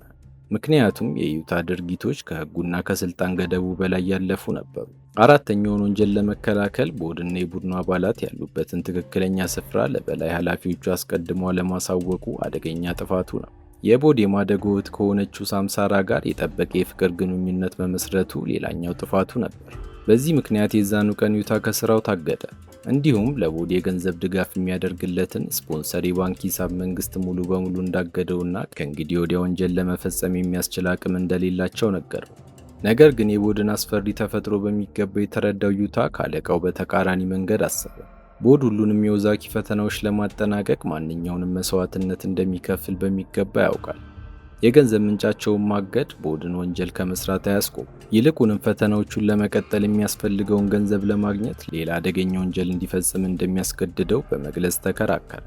A: ምክንያቱም የዩታ ድርጊቶች ከህጉና ከስልጣን ገደቡ በላይ ያለፉ ነበሩ። አራተኛውን ወንጀል ለመከላከል ቦድና የቡድኑ አባላት ያሉበትን ትክክለኛ ስፍራ ለበላይ ኃላፊዎቹ አስቀድሞ አለማሳወቁ አደገኛ ጥፋቱ ነው። የቦድ የማደጎ እህት ከሆነችው ሳምሳራ ጋር የጠበቀ የፍቅር ግንኙነት መመስረቱ ሌላኛው ጥፋቱ ነበር። በዚህ ምክንያት የዛኑ ቀን ዩታ ከስራው ታገደ። እንዲሁም ለቦድ የገንዘብ ድጋፍ የሚያደርግለትን ስፖንሰር የባንክ ሂሳብ መንግስት ሙሉ በሙሉ እንዳገደውና ከእንግዲህ ወዲያ ወንጀል ለመፈጸም የሚያስችል አቅም እንደሌላቸው ነገረው። ነገር ግን የቦድን አስፈሪ ተፈጥሮ በሚገባ የተረዳው ዩታ ካለቃው በተቃራኒ መንገድ አሰበ። ቦድ ሁሉንም የኦዛኪ ፈተናዎች ለማጠናቀቅ ማንኛውንም መስዋዕትነት እንደሚከፍል በሚገባ ያውቃል። የገንዘብ ምንጫቸውን ማገድ ቦድን ወንጀል ከመስራት አያስቆም። ይልቁንም ፈተናዎቹን ለመቀጠል የሚያስፈልገውን ገንዘብ ለማግኘት ሌላ አደገኛ ወንጀል እንዲፈጽም እንደሚያስገድደው በመግለጽ ተከራከረ።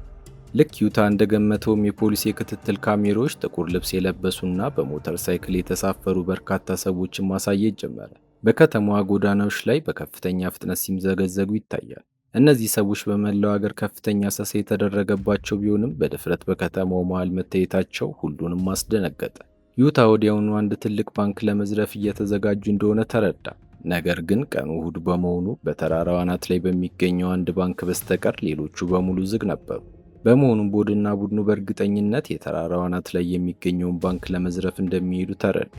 A: ልክ ዩታ እንደገመተውም የፖሊስ የክትትል ካሜራዎች ጥቁር ልብስ የለበሱና በሞተር ሳይክል የተሳፈሩ በርካታ ሰዎችን ማሳየት ጀመረ። በከተማዋ ጎዳናዎች ላይ በከፍተኛ ፍጥነት ሲምዘገዘጉ ይታያል። እነዚህ ሰዎች በመላው ሀገር ከፍተኛ አሰሳ የተደረገባቸው ቢሆንም በድፍረት በከተማው መሃል መታየታቸው ሁሉንም አስደነገጠ። ዩታ ወዲያውኑ አንድ ትልቅ ባንክ ለመዝረፍ እየተዘጋጁ እንደሆነ ተረዳ። ነገር ግን ቀኑ እሁድ በመሆኑ በተራራው አናት ላይ በሚገኘው አንድ ባንክ በስተቀር ሌሎቹ በሙሉ ዝግ ነበሩ። በመሆኑም ቦድና ቡድኑ በእርግጠኝነት የተራራው አናት ላይ የሚገኘውን ባንክ ለመዝረፍ እንደሚሄዱ ተረዱ።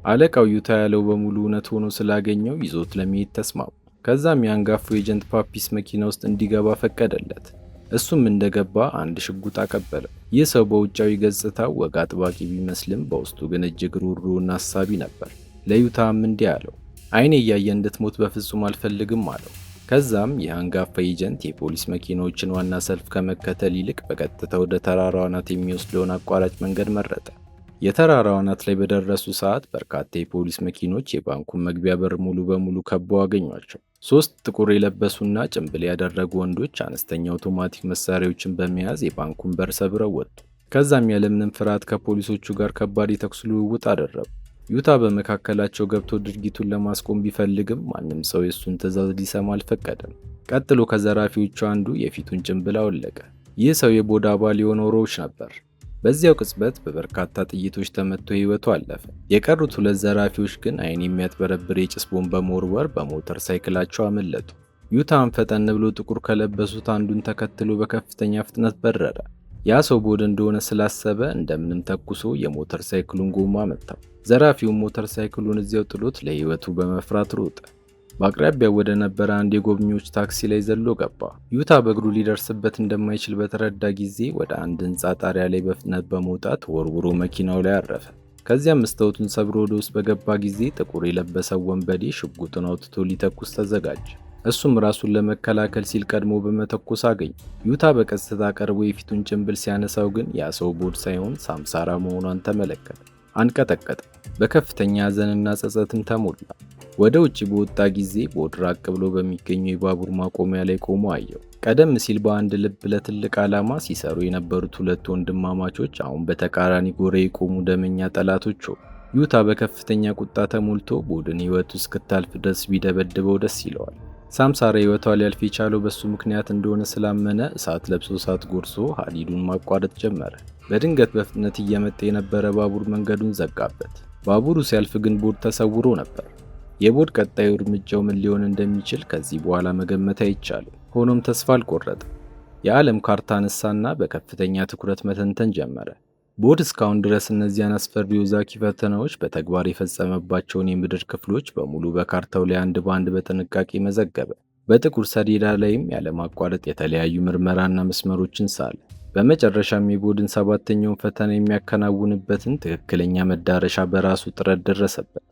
A: አለቃው ዩታ ያለው በሙሉ እውነት ሆኖ ስላገኘው ይዞት ለመሄድ ተስማሙ። ከዛም የአንጋፋው ኤጀንት ፓፒስ መኪና ውስጥ እንዲገባ ፈቀደለት። እሱም እንደገባ አንድ ሽጉጥ አቀበለው። ይህ ሰው በውጫዊ ገጽታው ወግ አጥባቂ ቢመስልም በውስጡ ግን እጅግ ሩህሩህና አሳቢ ነበር። ለዩታም እንዲህ አለው፣ አይኔ እያየ እንድትሞት በፍጹም አልፈልግም አለው። ከዛም የአንጋፋ ኤጀንት የፖሊስ መኪናዎችን ዋና ሰልፍ ከመከተል ይልቅ በቀጥታ ወደ ተራራው አናት የሚወስደውን አቋራጭ መንገድ መረጠ። የተራራው አናት ላይ በደረሱ ሰዓት በርካታ የፖሊስ መኪኖች የባንኩን መግቢያ በር ሙሉ በሙሉ ከበው አገኟቸው። 3 ጥቁር የለበሱና ጭንብል ያደረጉ ወንዶች አነስተኛ አውቶማቲክ መሳሪያዎችን በመያዝ የባንኩን በር ሰብረው ወጡ። ከዛም ያለምንም ፍርሃት ከፖሊሶቹ ጋር ከባድ የተኩስ ልውውጥ አደረጉ። ዩታ በመካከላቸው ገብቶ ድርጊቱን ለማስቆም ቢፈልግም ማንም ሰው የእሱን ትዕዛዝ ሊሰማ አልፈቀደም። ቀጥሎ ከዘራፊዎቹ አንዱ የፊቱን ጭንብል አወለቀ። ይህ ሰው የቦድ አባል የሆነው ሮች ነበር። በዚያው ቅጽበት በበርካታ ጥይቶች ተመቶ ሕይወቱ አለፈ። የቀሩት 2 ዘራፊዎች ግን አይን የሚያጥበረብር የጭስ ቦምብ በመወርወር በሞተር ሳይክላቸው አመለጡ። ዩታም ፈጠን ብሎ ጥቁር ከለበሱት አንዱን ተከትሎ በከፍተኛ ፍጥነት በረረ። ያ ሰው ቦድ እንደሆነ ስላሰበ እንደምንም ተኩሶ የሞተር ሳይክሉን ጎማ መታው። ዘራፊውን ሞተር ሳይክሉን እዚያው ጥሎት ለሕይወቱ በመፍራት ሮጠ። በአቅራቢያው ወደ ነበረ አንድ የጎብኚዎች ታክሲ ላይ ዘሎ ገባ። ዩታ በእግሩ ሊደርስበት እንደማይችል በተረዳ ጊዜ ወደ አንድ ሕንፃ ጣሪያ ላይ በፍጥነት በመውጣት ወርውሮ መኪናው ላይ አረፈ። ከዚያም መስታወቱን ሰብሮ ወደ ውስጥ በገባ ጊዜ ጥቁር የለበሰው ወንበዴ ሽጉጡን አውጥቶ ሊተኩስ ተዘጋጀ። እሱም ራሱን ለመከላከል ሲል ቀድሞ በመተኮስ አገኘ። ዩታ በቀስታ ቀርቦ የፊቱን ጭንብል ሲያነሳው ግን ያ ሰው ቦድ ሳይሆን ሳምሳራ መሆኗን ተመለከተ። አንቀጠቀጠ። በከፍተኛ ሐዘንና ጸጸትም ተሞላ። ወደ ውጭ በወጣ ጊዜ ቦድ ራቅ ብሎ በሚገኘው የባቡር ማቆሚያ ላይ ቆሞ አየው። ቀደም ሲል በአንድ ልብ ለትልቅ ዓላማ ሲሰሩ የነበሩት ሁለት ወንድማማቾች አሁን በተቃራኒ ጎራ የቆሙ ደመኛ ጠላቶች ሆኑ። ዩታ በከፍተኛ ቁጣ ተሞልቶ ቦድን ሕይወቱ እስክታልፍ ድረስ ቢደበድበው ደስ ይለዋል። ሳምሳራ ሕይወቷ ሊያልፍ የቻለው በሱ ምክንያት እንደሆነ ስላመነ እሳት ለብሶ እሳት ጎርሶ ሀዲዱን ማቋረጥ ጀመረ። በድንገት በፍጥነት እየመጣ የነበረ ባቡር መንገዱን ዘጋበት። ባቡሩ ሲያልፍ ግን ቦድ ተሰውሮ ነበር። የቦድ ቀጣዩ እርምጃው ምን ሊሆን እንደሚችል ከዚህ በኋላ መገመት አይቻልም። ሆኖም ተስፋ አልቆረጠም። የዓለም ካርታ አነሳና በከፍተኛ ትኩረት መተንተን ጀመረ። ቦድ እስካሁን ድረስ እነዚያን አስፈሪ የኦዛኪ ፈተናዎች በተግባር የፈጸመባቸውን የምድር ክፍሎች በሙሉ በካርታው ላይ አንድ በአንድ በጥንቃቄ መዘገበ። በጥቁር ሰሌዳ ላይም ያለማቋረጥ የተለያዩ ምርመራና መስመሮችን ሳለ። በመጨረሻም የቦድን ሰባተኛውን ፈተና የሚያከናውንበትን ትክክለኛ መዳረሻ በራሱ ጥረት ደረሰበት።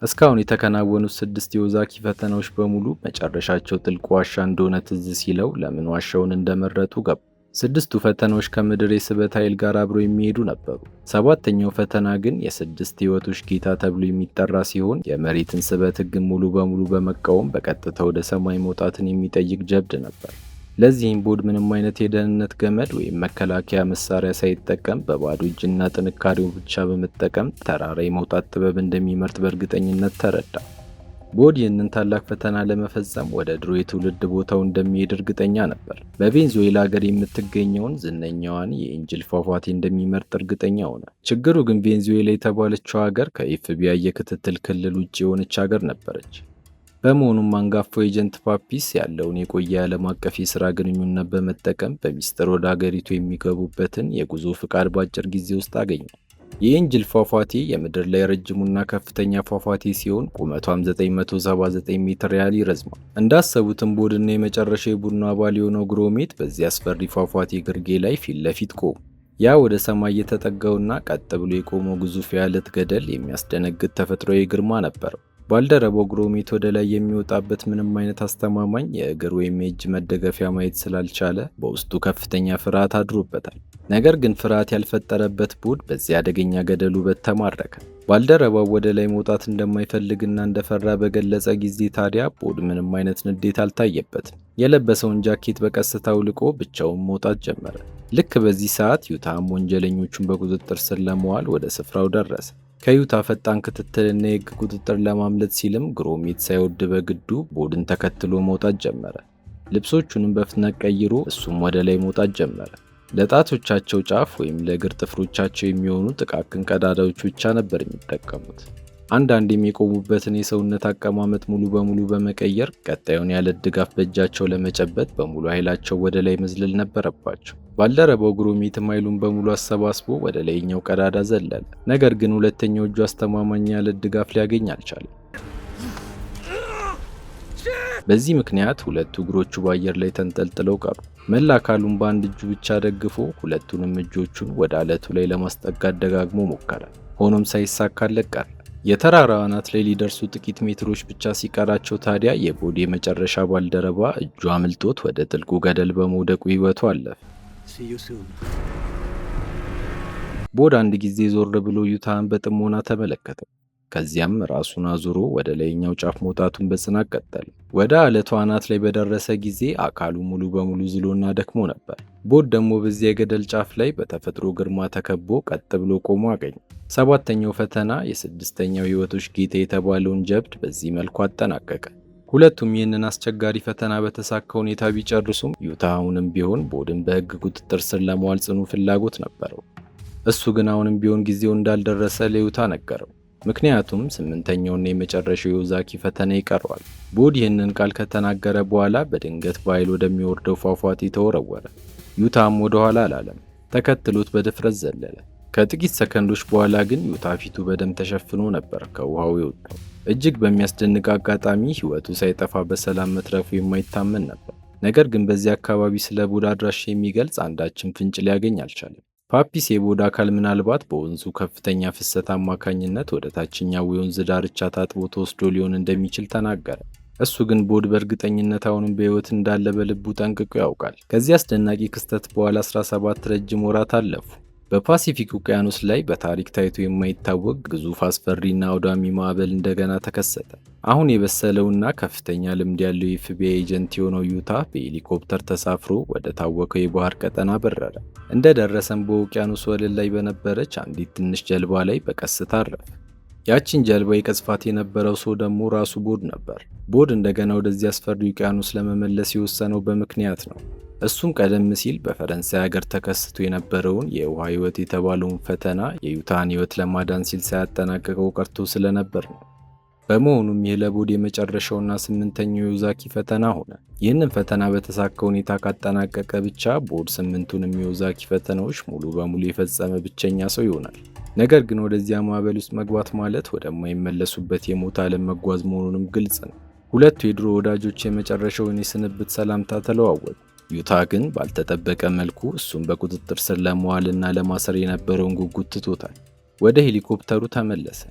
A: እስካሁን የተከናወኑት 6 የኦዛኪ ፈተናዎች በሙሉ መጨረሻቸው ጥልቅ ዋሻ እንደሆነ ትዝ ሲለው ለምን ዋሻውን እንደመረጡ ገባ። 6ቱ ፈተናዎች ከምድር የስበት ኃይል ጋር አብረው የሚሄዱ ነበሩ። ሰባተኛው ፈተና ግን የ6 ሕይወቶች ጌታ ተብሎ የሚጠራ ሲሆን የመሬትን ስበት ሕግን ሙሉ በሙሉ በመቃወም በቀጥታ ወደ ሰማይ መውጣትን የሚጠይቅ ጀብድ ነበር። ለዚህም ቦድ ምንም አይነት የደህንነት ገመድ ወይም መከላከያ መሳሪያ ሳይጠቀም በባዶ እጅና ጥንካሬው ብቻ በመጠቀም ተራራ የመውጣት ጥበብ እንደሚመርጥ በእርግጠኝነት ተረዳ። ቦድ ይህንን ታላቅ ፈተና ለመፈጸም ወደ ድሮ የትውልድ ቦታው እንደሚሄድ እርግጠኛ ነበር። በቬንዙዌላ ሀገር የምትገኘውን ዝነኛዋን የኤንጅል ፏፏቴ እንደሚመርጥ እርግጠኛ ሆነ። ችግሩ ግን ቬንዙዌላ የተባለችው ሀገር ከኤፍቢአይ የክትትል ክልል ውጭ የሆነች ሀገር ነበረች። በመሆኑም አንጋፋው ኤጀንት ፓፒስ ያለውን የቆየ ዓለም አቀፍ የሥራ ግንኙነት በመጠቀም በሚስጥር ወደ ሀገሪቱ የሚገቡበትን የጉዞ ፍቃድ በአጭር ጊዜ ውስጥ አገኘ። የኤንጅል ፏፏቴ የምድር ላይ ረጅሙና ከፍተኛ ፏፏቴ ሲሆን ቁመቷም 979 ሜትር ያህል ይረዝማል። እንዳሰቡትም ቦድና የመጨረሻ የቡድኑ አባል የሆነው ግሮሜት በዚህ አስፈሪ ፏፏቴ ግርጌ ላይ ፊት ለፊት ቆሙ። ያ ወደ ሰማይ የተጠጋውና ቀጥ ብሎ የቆመው ግዙፍ የዓለት ገደል የሚያስደነግጥ ተፈጥሯዊ ግርማ ነበረው። ባልደረባው ግሮሜት ወደ ላይ የሚወጣበት ምንም አይነት አስተማማኝ የእግር ወይም የእጅ መደገፊያ ማየት ስላልቻለ በውስጡ ከፍተኛ ፍርሃት አድሮበታል። ነገር ግን ፍርሃት ያልፈጠረበት ቦድ በዚህ አደገኛ ገደል ውበት ተማረከ። ባልደረባው ወደ ላይ መውጣት እንደማይፈልግና እንደፈራ በገለጸ ጊዜ ታዲያ ቦድ ምንም አይነት ንዴት አልታየበትም። የለበሰውን ጃኬት በቀስታ አውልቆ ብቻውን መውጣት ጀመረ። ልክ በዚህ ሰዓት ዩታም ወንጀለኞቹን በቁጥጥር ስር ለመዋል ወደ ስፍራው ደረሰ። ከዩታ ፈጣን ክትትልና የሕግ ቁጥጥር ለማምለጥ ሲልም ግሮሜት ሳይወድ በግዱ ቦድን ተከትሎ መውጣት ጀመረ። ልብሶቹንም በፍጥነት ቀይሮ እሱም ወደ ላይ መውጣት ጀመረ። ለጣቶቻቸው ጫፍ ወይም ለእግር ጥፍሮቻቸው የሚሆኑ ጥቃቅን ቀዳዳዎች ብቻ ነበር የሚጠቀሙት። አንዳንድ የሚቆሙበትን የሰውነት አቀማመጥ ሙሉ በሙሉ በመቀየር ቀጣዩን ያለ ድጋፍ በእጃቸው ለመጨበጥ በሙሉ ኃይላቸው ወደ ላይ መዝለል ነበረባቸው። ባልደረባው ግሮሜትም ኃይሉን በሙሉ አሰባስቦ ወደ ላይኛው ቀዳዳ ዘለለ። ነገር ግን ሁለተኛው እጁ አስተማማኝ ያለ ድጋፍ ሊያገኝ አልቻለም። በዚህ ምክንያት ሁለቱ እግሮቹ በአየር ላይ ተንጠልጥለው ቀሩ። መላ አካሉን በአንድ እጁ ብቻ ደግፎ ሁለቱንም እጆቹን ወደ አለቱ ላይ ለማስጠጋት ደጋግሞ ሞከረ። ሆኖም ሳይሳካለት ቀረ። የተራራው አናት ላይ ሊደርሱ ጥቂት ሜትሮች ብቻ ሲቀራቸው ታዲያ የቦድ የመጨረሻ ባልደረባ እጁ አምልጦት ወደ ጥልቁ ገደል በመውደቁ ሕይወቱ አለፈ። ቦድ አንድ ጊዜ ዞር ብሎ ዩታን በጥሞና ተመለከተው። ከዚያም ራሱን አዙሮ ወደ ላይኛው ጫፍ መውጣቱን በጽናት ቀጠለ። ወደ አለቱ አናት ላይ በደረሰ ጊዜ አካሉ ሙሉ በሙሉ ዝሎና ደክሞ ነበር። ቦድ ደግሞ በዚያ የገደል ጫፍ ላይ በተፈጥሮ ግርማ ተከቦ ቀጥ ብሎ ቆሞ አገኘ። ሰባተኛው ፈተና የስድስተኛው ሕይወቶች ጌታ የተባለውን ጀብድ በዚህ መልኩ አጠናቀቀ። ሁለቱም ይህንን አስቸጋሪ ፈተና በተሳካ ሁኔታ ቢጨርሱም ዩታ አሁንም ቢሆን ቦድን በሕግ ቁጥጥር ስር ለመዋል ጽኑ ፍላጎት ነበረው። እሱ ግን አሁንም ቢሆን ጊዜው እንዳልደረሰ ለዩታ ነገረው። ምክንያቱም ስምንተኛውና የመጨረሻው የኦዛኪ ፈተና ይቀረዋል። ቦድ ይህንን ቃል ከተናገረ በኋላ በድንገት በኃይል ወደሚወርደው ፏፏቴ ተወረወረ። ዩታም ወደ ኋላ አላለም። ተከትሎት በድፍረት ዘለለ። ከጥቂት ሰከንዶች በኋላ ግን ዩታ ፊቱ በደም ተሸፍኖ ነበር ከውሃው የወጣው። እጅግ በሚያስደንቅ አጋጣሚ ሕይወቱ ሳይጠፋ በሰላም መትረፉ የማይታመን ነበር። ነገር ግን በዚህ አካባቢ ስለ ቦድ አድራሻ የሚገልጽ አንዳችም ፍንጭ ሊያገኝ አልቻለም። ፓፒስ የቦድ አካል ምናልባት በወንዙ ከፍተኛ ፍሰት አማካኝነት ወደ ታችኛው የወንዝ ዳርቻ ታጥቦ ተወስዶ ሊሆን እንደሚችል ተናገረ። እሱ ግን ቦድ በእርግጠኝነት አሁንም በሕይወት እንዳለ በልቡ ጠንቅቆ ያውቃል። ከዚህ አስደናቂ ክስተት በኋላ 17 ረጅም ወራት አለፉ። በፓሲፊክ ውቅያኖስ ላይ በታሪክ ታይቶ የማይታወቅ ግዙፍ አስፈሪና አውዳሚ ማዕበል እንደገና ተከሰተ። አሁን የበሰለውና ከፍተኛ ልምድ ያለው የኤፍቢአይ ኤጀንት የሆነው ዩታ በሄሊኮፕተር ተሳፍሮ ወደ ታወቀው የባህር ቀጠና በረረ። እንደደረሰም በውቅያኖስ ወለል ላይ በነበረች አንዲት ትንሽ ጀልባ ላይ በቀስታ አረፈ። ያቺን ጀልባ የቀዝፋት የነበረው ሰው ደግሞ ራሱ ቦድ ነበር። ቦድ እንደገና ወደዚህ አስፈሪ ውቅያኖስ ለመመለስ የወሰነው በምክንያት ነው። እሱም ቀደም ሲል በፈረንሳይ ሀገር ተከስቶ የነበረውን የውሃ ሕይወት የተባለውን ፈተና የዩታን ሕይወት ለማዳን ሲል ሳያጠናቀቀው ቀርቶ ስለነበር ነው። በመሆኑም ይህ ለቦድ የመጨረሻውና 8ኛው የኦዛኪ ፈተና ሆነ። ይህንን ፈተና በተሳካ ሁኔታ ካጠናቀቀ ብቻ ቦድ 8ቱንም የኦዛኪ ፈተናዎች ሙሉ በሙሉ የፈጸመ ብቸኛ ሰው ይሆናል። ነገር ግን ወደዚያ ማዕበል ውስጥ መግባት ማለት ወደማይመለሱበት የሞት ዓለም መጓዝ መሆኑንም ግልጽ ነው። ሁለቱ የድሮ ወዳጆች የመጨረሻውን የስንብት ሰላምታ ተለዋወጡ። ዩታ ግን ባልተጠበቀ መልኩ እሱን በቁጥጥር ስር ለመዋልና ለማሰር የነበረውን ጉጉት ትቶታል። ወደ ሄሊኮፕተሩ ተመለሰ።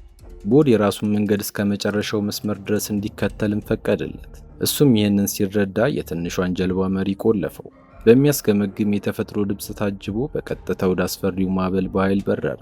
A: ቦድ የራሱን መንገድ እስከ መጨረሻው መስመር ድረስ እንዲከተልም ፈቀደለት። እሱም ይህንን ሲረዳ የትንሿን ጀልባ መሪ ቆለፈው። በሚያስገመግም የተፈጥሮ ድምፅ ታጅቦ በቀጥታ ወደ አስፈሪው ማዕበል በኃይል በረረ።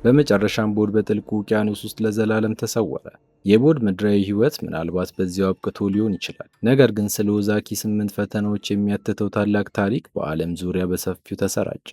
A: በመጨረሻም ቦድ በጥልቁ ውቅያኖስ ውስጥ ለዘላለም ተሰወረ። የቦድ ምድራዊ ሕይወት ምናልባት በዚያው አብቅቶ ሊሆን ይችላል። ነገር ግን ስለ ኦዛኪ 8 ፈተናዎች የሚያትተው ታላቅ ታሪክ በዓለም ዙሪያ በሰፊው ተሰራጨ።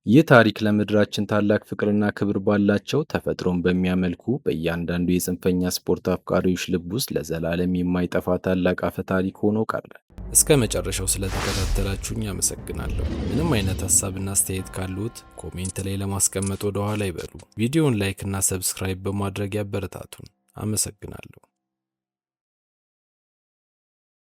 A: ይህ ታሪክ ለምድራችን ታላቅ ፍቅርና ክብር ባላቸው ተፈጥሮን በሚያመልኩ በእያንዳንዱ የጽንፈኛ ስፖርት አፍቃሪዎች ልብ ውስጥ ለዘላለም የማይጠፋ ታላቅ አፈ ታሪክ ሆኖ ቀረ። እስከ መጨረሻው ስለተከታተላችሁኝ አመሰግናለሁ። ምንም አይነት ሀሳብና አስተያየት ካሉት ኮሜንት ላይ ለማስቀመጥ ወደ ኋላ ይበሉ። ቪዲዮውን ላይክ እና ሰብስክራይብ በማድረግ ያበረታቱን። አመሰግናለሁ።